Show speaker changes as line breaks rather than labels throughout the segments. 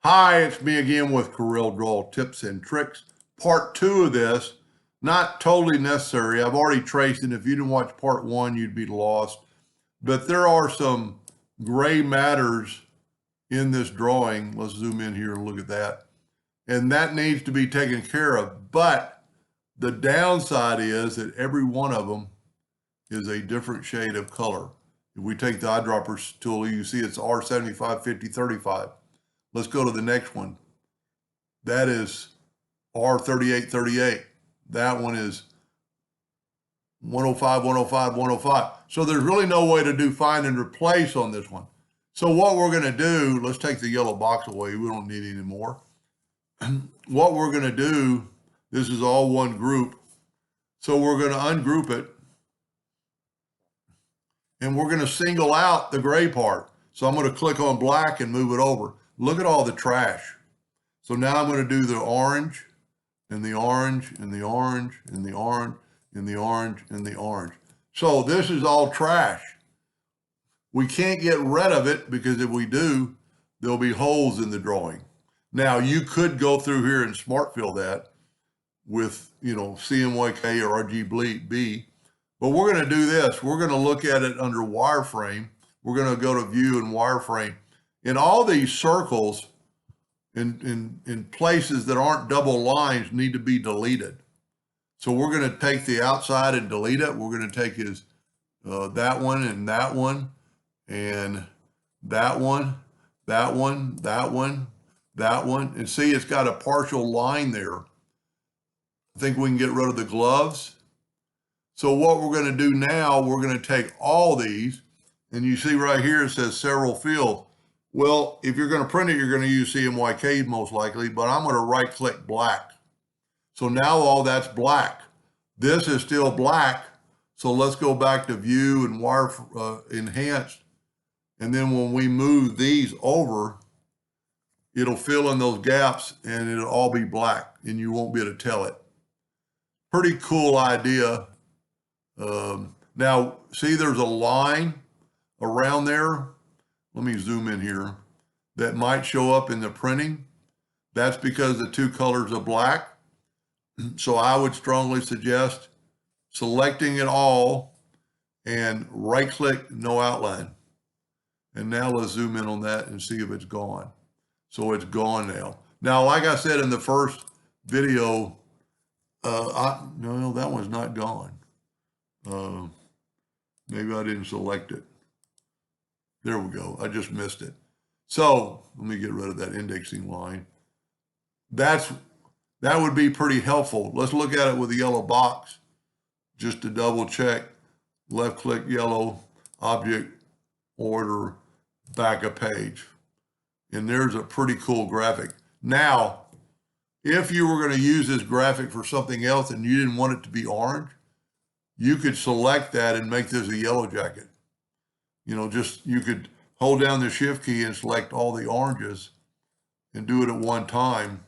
Hi, it's me again with Corel Draw Tips and Tricks. Part 2 of this, not totally necessary. I've already traced it. If you didn't watch part 1, you'd be lost. But there are some gray matters in this drawing. Let's zoom in here and look at that. And that needs to be taken care of. But the downside is that every one of them is a different shade of color. If we take the eyedropper tool, you see it's R75, 50, 35. Let's go to the next one. That is R38, 38. That one is 105, 105, 105. So there's really no way to do find and replace on this one. So what we're going to do, let's take the yellow box away. We don't need any more. What we're going to do, this is all one group. So we're going to ungroup it. And we're going to single out the gray part. So I'm going to click on black and move it over. Look at all the trash. So now I'm going to do the orange and the orange and the orange and the orange and the orange and the orange. So this is all trash. We can't get rid of it because if we do, there'll be holes in the drawing. Now you could go through here and smart fill that with, CMYK or RGB, but we're going to do this. We're going to look at it under wireframe. We're going to go to view and wireframe. In all these circles, in places that aren't double lines, need to be deleted. So we're going to take the outside and delete it. We're going to take his that one and that one and that one, that one, that one, that one. And see, it's got a partial line there. I think we can get rid of the gloves. So what we're going to do now, we're going to take all these, and you see right here it says several fields. Well, if you're going to print it, you're going to use CMYK most likely, but I'm going to right-click black. So now all that's black. This is still black, so let's go back to view and wire enhanced. And then when we move these over, it'll fill in those gaps and it'll all be black and you won't be able to tell it. Pretty cool idea. Now, see there's a line around there. Let me zoom in here. That might show up in the printing. That's because the two colors are black. So I would strongly suggest selecting it all and right click no outline. And now let's zoom in on that and see if it's gone. So it's gone now. Now, like I said in the first video, no, that one's not gone. Maybe I didn't select it. There we go. I just missed it. So let me get rid of that indexing line. That would be pretty helpful. Let's look at it with the yellow box just to double check. Left click yellow, object, order, back a page. And there's a pretty cool graphic. Now, if you were going to use this graphic for something else and you didn't want it to be orange, you could select that and make this a yellow jacket. You could hold down the shift key and select all the oranges and do it at one time.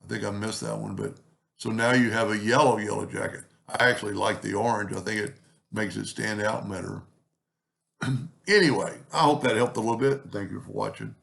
I think I missed that one, but so now you have a yellow jacket. I actually like the orange. I think it makes it stand out better. Anyway, I hope that helped a little bit. Thank you for watching.